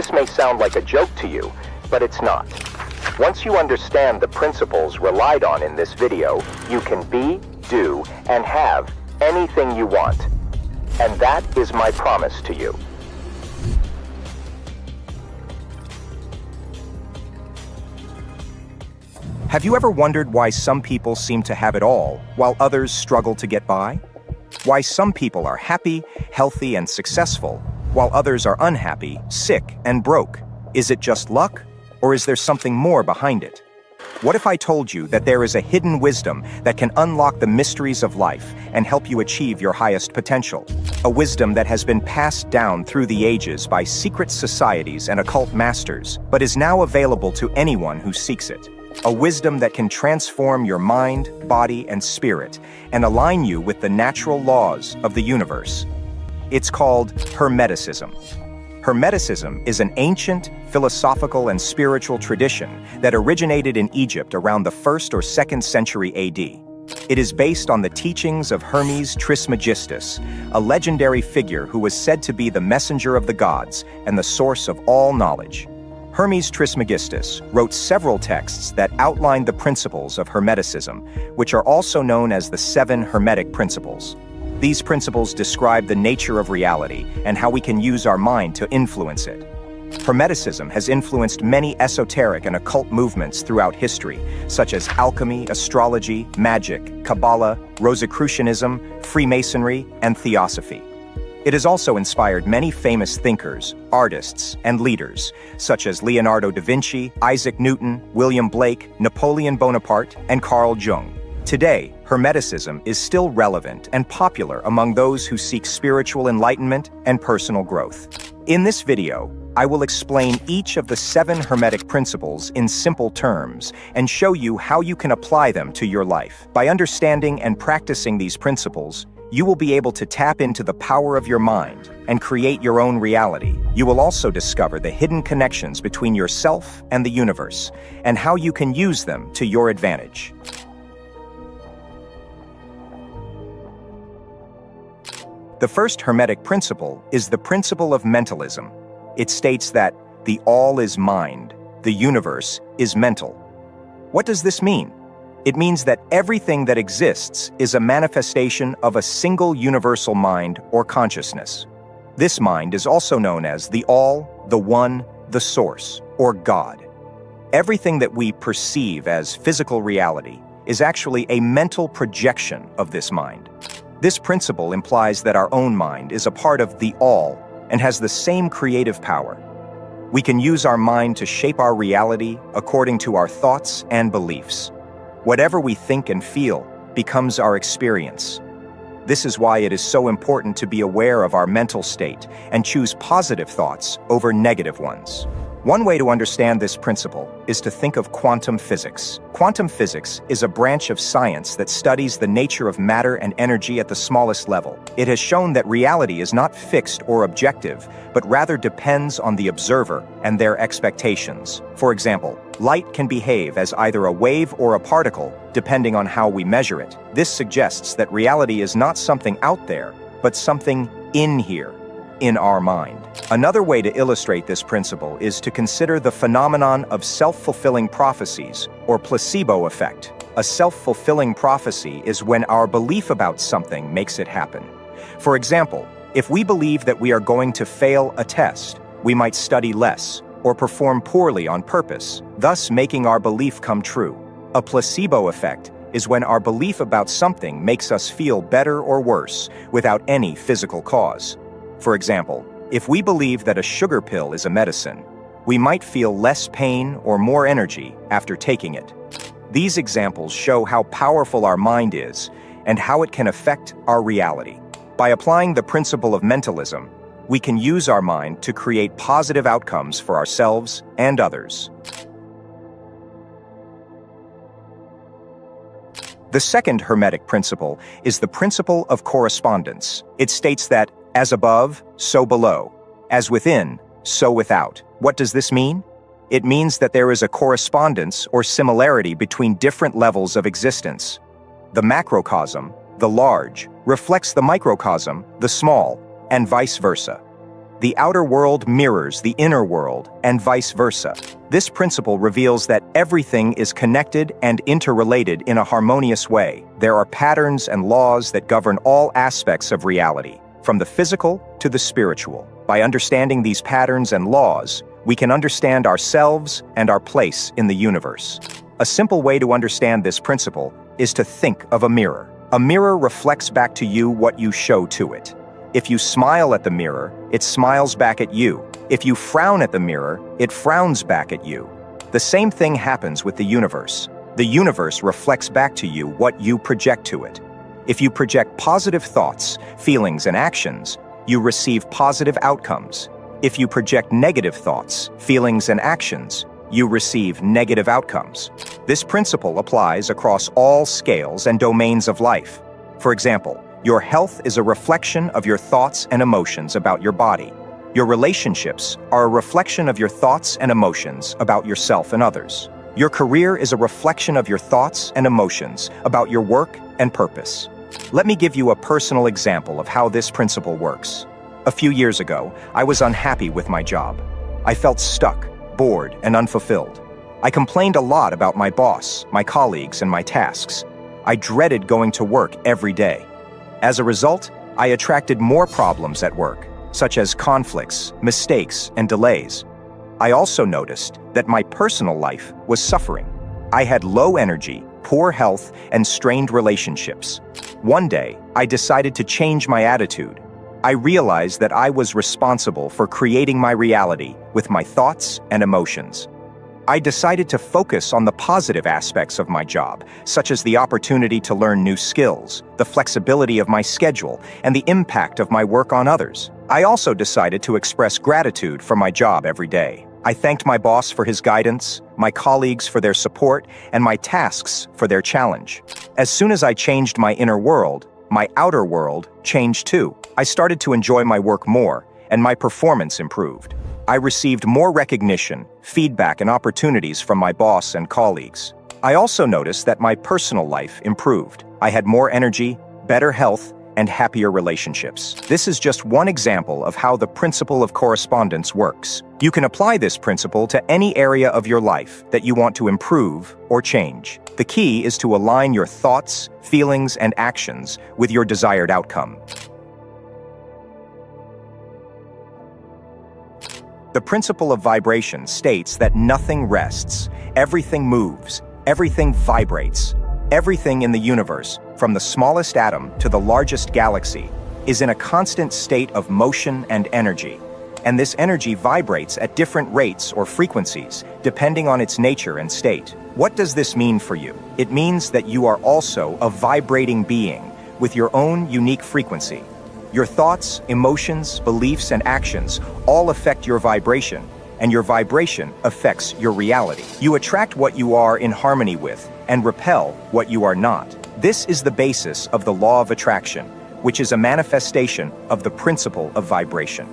This may sound like a joke to you, but it's not. Once you understand the principles relied on in this video, you can be, do, and have anything you want. And that is my promise to you. Have you ever wondered why some people seem to have it all, while others struggle to get by? Why some people are happy, healthy, and successful, while others are unhappy, sick, and broke? Is it just luck, or is there something more behind it? What if I told you that there is a hidden wisdom that can unlock the mysteries of life and help you achieve your highest potential? A wisdom that has been passed down through the ages by secret societies and occult masters, but is now available to anyone who seeks it. A wisdom that can transform your mind, body, and spirit and align you with the natural laws of the universe. It's called Hermeticism. Hermeticism is an ancient, philosophical, and spiritual tradition that originated in Egypt around the 1st or 2nd century AD. It is based on the teachings of Hermes Trismegistus, a legendary figure who was said to be the messenger of the gods and the source of all knowledge. Hermes Trismegistus wrote several texts that outlined the principles of Hermeticism, which are also known as the 7 Hermetic Principles. These principles describe the nature of reality and how we can use our mind to influence it. Hermeticism has influenced many esoteric and occult movements throughout history, such as alchemy, astrology, magic, Kabbalah, Rosicrucianism, Freemasonry, and Theosophy. It has also inspired many famous thinkers, artists, and leaders, such as Leonardo da Vinci, Isaac Newton, William Blake, Napoleon Bonaparte, and Carl Jung. Today, Hermeticism is still relevant and popular among those who seek spiritual enlightenment and personal growth. In this video, I will explain each of the 7 Hermetic principles in simple terms and show you how you can apply them to your life. By understanding and practicing these principles, you will be able to tap into the power of your mind and create your own reality. You will also discover the hidden connections between yourself and the universe, and how you can use them to your advantage. The first Hermetic principle is the principle of mentalism. It states that the all is mind, the universe is mental. What does this mean? It means that everything that exists is a manifestation of a single universal mind or consciousness. This mind is also known as the All, the One, the Source, or God. Everything that we perceive as physical reality is actually a mental projection of this mind. This principle implies that our own mind is a part of the All and has the same creative power. We can use our mind to shape our reality according to our thoughts and beliefs. Whatever we think and feel becomes our experience. This is why it is so important to be aware of our mental state and choose positive thoughts over negative ones. One way to understand this principle is to think of quantum physics. Quantum physics is a branch of science that studies the nature of matter and energy at the smallest level. It has shown that reality is not fixed or objective, but rather depends on the observer and their expectations. For example, light can behave as either a wave or a particle, depending on how we measure it. This suggests that reality is not something out there, but something in here, in our mind. Another way to illustrate this principle is to consider the phenomenon of self-fulfilling prophecies, or placebo effect. A self-fulfilling prophecy is when our belief about something makes it happen. For example, if we believe that we are going to fail a test, we might study less or perform poorly on purpose, thus making our belief come true. A placebo effect is when our belief about something makes us feel better or worse without any physical cause. For example, if we believe that a sugar pill is a medicine, we might feel less pain or more energy after taking it. These examples show how powerful our mind is and how it can affect our reality. By applying the principle of mentalism, we can use our mind to create positive outcomes for ourselves and others. The second Hermetic principle is the principle of correspondence. It states that as above, so below. As within, so without. What does this mean? It means that there is a correspondence or similarity between different levels of existence. The macrocosm, the large, reflects the microcosm, the small, and vice versa. The outer world mirrors the inner world, and vice versa. This principle reveals that everything is connected and interrelated in a harmonious way. There are patterns and laws that govern all aspects of reality, from the physical to the spiritual. By understanding these patterns and laws, we can understand ourselves and our place in the universe. A simple way to understand this principle is to think of a mirror. A mirror reflects back to you what you show to it. If you smile at the mirror, it smiles back at you. If you frown at the mirror, it frowns back at you. The same thing happens with the universe. The universe reflects back to you what you project to it. If you project positive thoughts, feelings, and actions, you receive positive outcomes. If you project negative thoughts, feelings, and actions, you receive negative outcomes. This principle applies across all scales and domains of life. For example, your health is a reflection of your thoughts and emotions about your body. Your relationships are a reflection of your thoughts and emotions about yourself and others. Your career is a reflection of your thoughts and emotions about your work and purpose. Let me give you a personal example of how this principle works. A few years ago, I was unhappy with my job. I felt stuck, bored, and unfulfilled. I complained a lot about my boss, my colleagues, and my tasks. I dreaded going to work every day. As a result, I attracted more problems at work, such as conflicts, mistakes, and delays. I also noticed that my personal life was suffering. I had low energy, poor health, and strained relationships. One day, I decided to change my attitude. I realized that I was responsible for creating my reality with my thoughts and emotions. I decided to focus on the positive aspects of my job, such as the opportunity to learn new skills, the flexibility of my schedule, and the impact of my work on others. I also decided to express gratitude for my job every day. I thanked my boss for his guidance, my colleagues for their support, and my tasks for their challenge. As soon as I changed my inner world, my outer world changed too. I started to enjoy my work more, and my performance improved. I received more recognition, feedback, and opportunities from my boss and colleagues. I also noticed that my personal life improved. I had more energy, better health, and happier relationships. This is just one example of how the principle of correspondence works. You can apply this principle to any area of your life that you want to improve or change. The key is to align your thoughts, feelings, and actions with your desired outcome. The principle of vibration states that nothing rests, everything moves, everything vibrates. Everything in the universe, from the smallest atom to the largest galaxy, is in a constant state of motion and energy. And this energy vibrates at different rates or frequencies, depending on its nature and state. What does this mean for you? It means that you are also a vibrating being with your own unique frequency. Your thoughts, emotions, beliefs, and actions all affect your vibration, and your vibration affects your reality. You attract what you are in harmony with and repel what you are not. This is the basis of the law of attraction, which is a manifestation of the principle of vibration.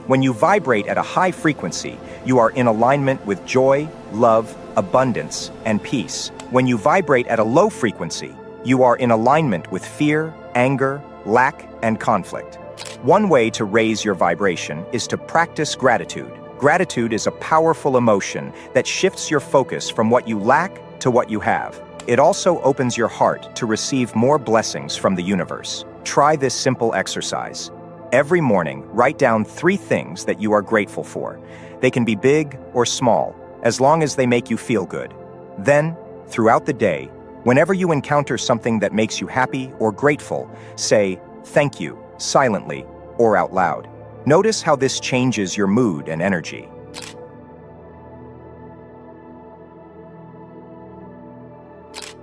When you vibrate at a high frequency, you are in alignment with joy, love, abundance, and peace. When you vibrate at a low frequency, you are in alignment with fear, anger, lack, and conflict. One way to raise your vibration is to practice gratitude. Gratitude is a powerful emotion that shifts your focus from what you lack to what you have. It also opens your heart to receive more blessings from the universe. Try this simple exercise. Every morning, write down 3 things that you are grateful for. They can be big or small, as long as they make you feel good. Then, throughout the day, whenever you encounter something that makes you happy or grateful, say, "Thank you," silently or out loud. Notice how this changes your mood and energy.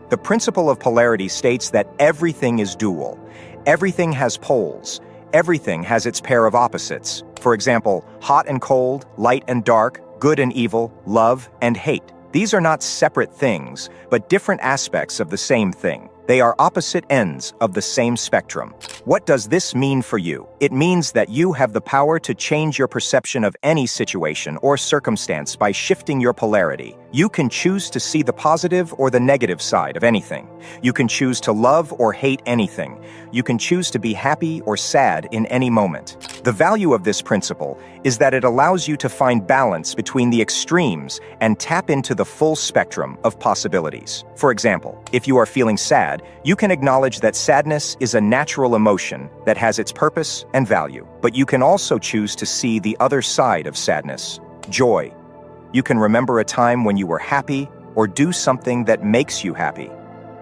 The principle of polarity states that everything is dual. Everything has poles. Everything has its pair of opposites. For example, hot and cold, light and dark, good and evil, love and hate. These are not separate things, but different aspects of the same thing. They are opposite ends of the same spectrum. What does this mean for you? It means that you have the power to change your perception of any situation or circumstance by shifting your polarity. You can choose to see the positive or the negative side of anything. You can choose to love or hate anything. You can choose to be happy or sad in any moment. The value of this principle is that it allows you to find balance between the extremes and tap into the full spectrum of possibilities. For example, if you are feeling sad, you can acknowledge that sadness is a natural emotion that has its purpose and value. But you can also choose to see the other side of sadness, joy. You can remember a time when you were happy or do something that makes you happy.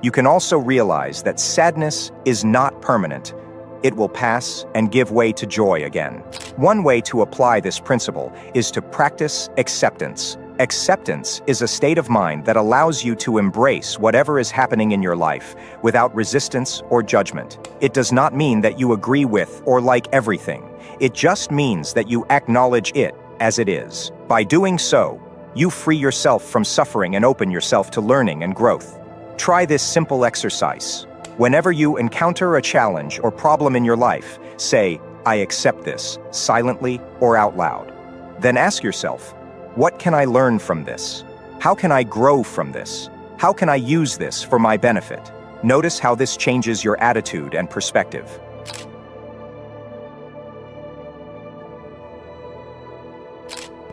You can also realize that sadness is not permanent. It will pass and give way to joy again. One way to apply this principle is to practice acceptance. Acceptance is a state of mind that allows you to embrace whatever is happening in your life without resistance or judgment. It does not mean that you agree with or like everything. It just means that you acknowledge it as it is. By doing so, you free yourself from suffering and open yourself to learning and growth. Try this simple exercise. Whenever you encounter a challenge or problem in your life, say, "I accept this," silently or out loud. Then ask yourself, what can I learn from this? How can I grow from this? How can I use this for my benefit? Notice how this changes your attitude and perspective.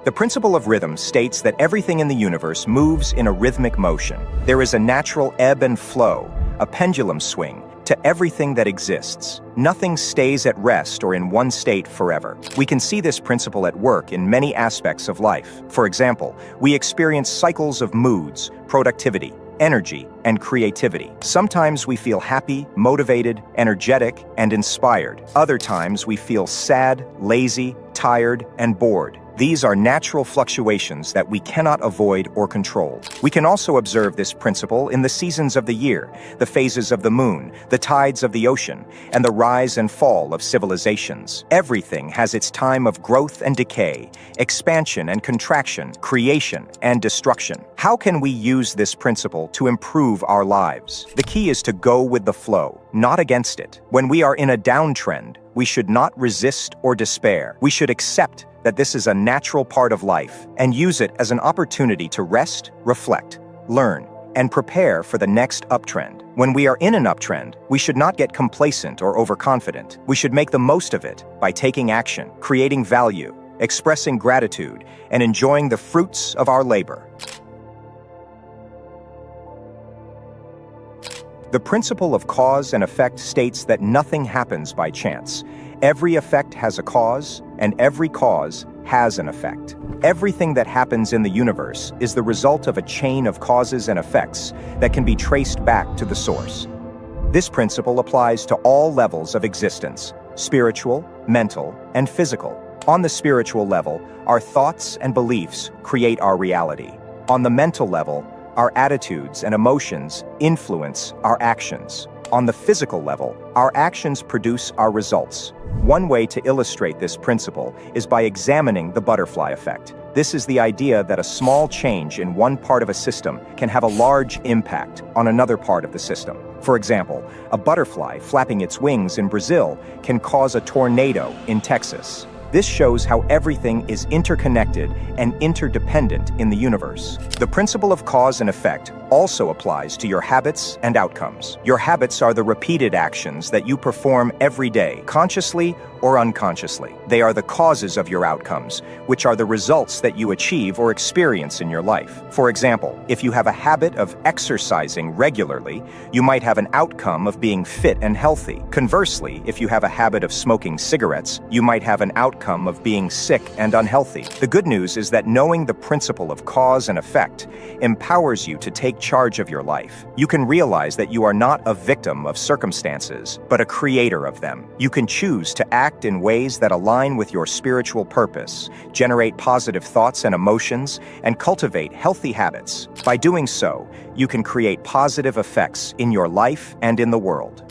The principle of rhythm states that everything in the universe moves in a rhythmic motion. There is a natural ebb and flow, a pendulum swing, to everything that exists. Nothing stays at rest or in one state forever. We can see this principle at work in many aspects of life. For example, we experience cycles of moods, productivity, energy, and creativity. Sometimes we feel happy, motivated, energetic, and inspired. Other times we feel sad, lazy, tired, and bored. These are natural fluctuations that we cannot avoid or control. We can also observe this principle in the seasons of the year, the phases of the moon, the tides of the ocean, and the rise and fall of civilizations. Everything has its time of growth and decay, expansion and contraction, creation and destruction. How can we use this principle to improve our lives? The key is to go with the flow, not against it. When we are in a downtrend, we should not resist or despair. We should accept that this is a natural part of life and use it as an opportunity to rest, reflect, learn, and prepare for the next uptrend. When we are in an uptrend, we should not get complacent or overconfident. We should make the most of it by taking action, creating value, expressing gratitude, and enjoying the fruits of our labor. The principle of cause and effect states that nothing happens by chance. Every effect has a cause, and every cause has an effect. Everything that happens in the universe is the result of a chain of causes and effects that can be traced back to the source. This principle applies to all levels of existence: spiritual, mental, and physical. On the spiritual level, our thoughts and beliefs create our reality. On the mental level, our attitudes and emotions influence our actions. On the physical level, our actions produce our results. One way to illustrate this principle is by examining the butterfly effect. This is the idea that a small change in one part of a system can have a large impact on another part of the system. For example, a butterfly flapping its wings in Brazil can cause a tornado in Texas. This shows how everything is interconnected and interdependent in the universe. The principle of cause and effect also applies to your habits and outcomes. Your habits are the repeated actions that you perform every day, consciously or unconsciously. They are the causes of your outcomes, which are the results that you achieve or experience in your life. For example, if you have a habit of exercising regularly, you might have an outcome of being fit and healthy. Conversely, if you have a habit of smoking cigarettes, you might have an outcome of being sick and unhealthy. The good news is that knowing the principle of cause and effect empowers you to take charge of your life. You can realize that you are not a victim of circumstances, but a creator of them. You can choose to act in ways that align with your spiritual purpose, generate positive thoughts and emotions, and cultivate healthy habits. By doing so, you can create positive effects in your life and in the world.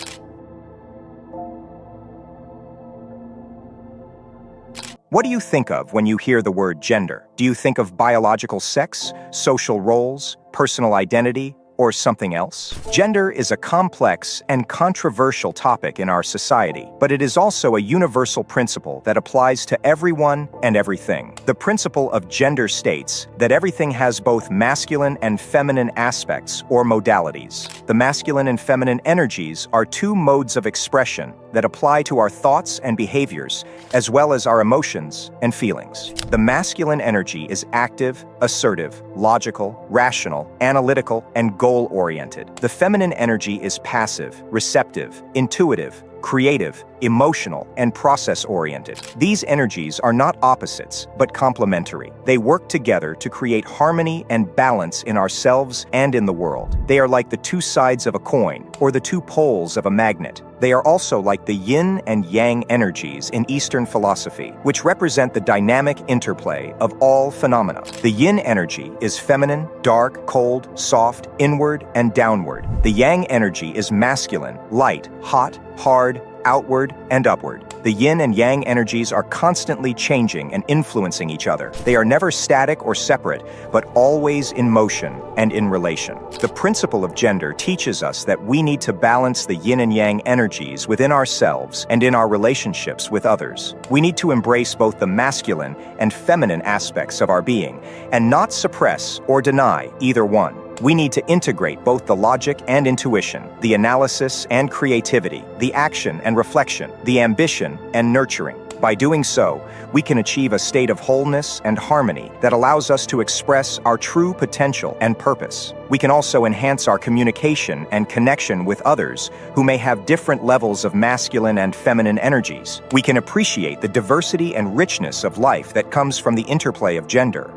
What do you think of when you hear the word gender? Do you think of biological sex, social roles, personal identity, or something else? Gender is a complex and controversial topic in our society, but it is also a universal principle that applies to everyone and everything. The principle of gender states that everything has both masculine and feminine aspects or modalities. The masculine and feminine energies are two modes of expression that apply to our thoughts and behaviors, as well as our emotions and feelings. The masculine energy is active, assertive, logical, rational, analytical, and goal-oriented. The feminine energy is passive, receptive, intuitive, creative, emotional, and process-oriented. These energies are not opposites, but complementary. They work together to create harmony and balance in ourselves and in the world. They are like the two sides of a coin, or the two poles of a magnet. They are also like the yin and yang energies in Eastern philosophy, which represent the dynamic interplay of all phenomena. The yin energy is feminine, dark, cold, soft, inward, and downward. The yang energy is masculine, light, hot, hard, outward, and upward. The yin and yang energies are constantly changing and influencing each other. They are never static or separate, but always in motion and in relation. The principle of gender teaches us that we need to balance the yin and yang energies within ourselves and in our relationships with others. We need to embrace both the masculine and feminine aspects of our being, and not suppress or deny either one. We need to integrate both the logic and intuition, the analysis and creativity, the action and reflection, the ambition and nurturing. By doing so, we can achieve a state of wholeness and harmony that allows us to express our true potential and purpose. We can also enhance our communication and connection with others who may have different levels of masculine and feminine energies. We can appreciate the diversity and richness of life that comes from the interplay of gender.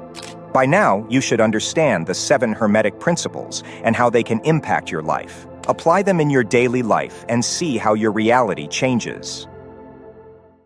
By now, you should understand the 7 Hermetic principles and how they can impact your life. Apply them in your daily life and see how your reality changes.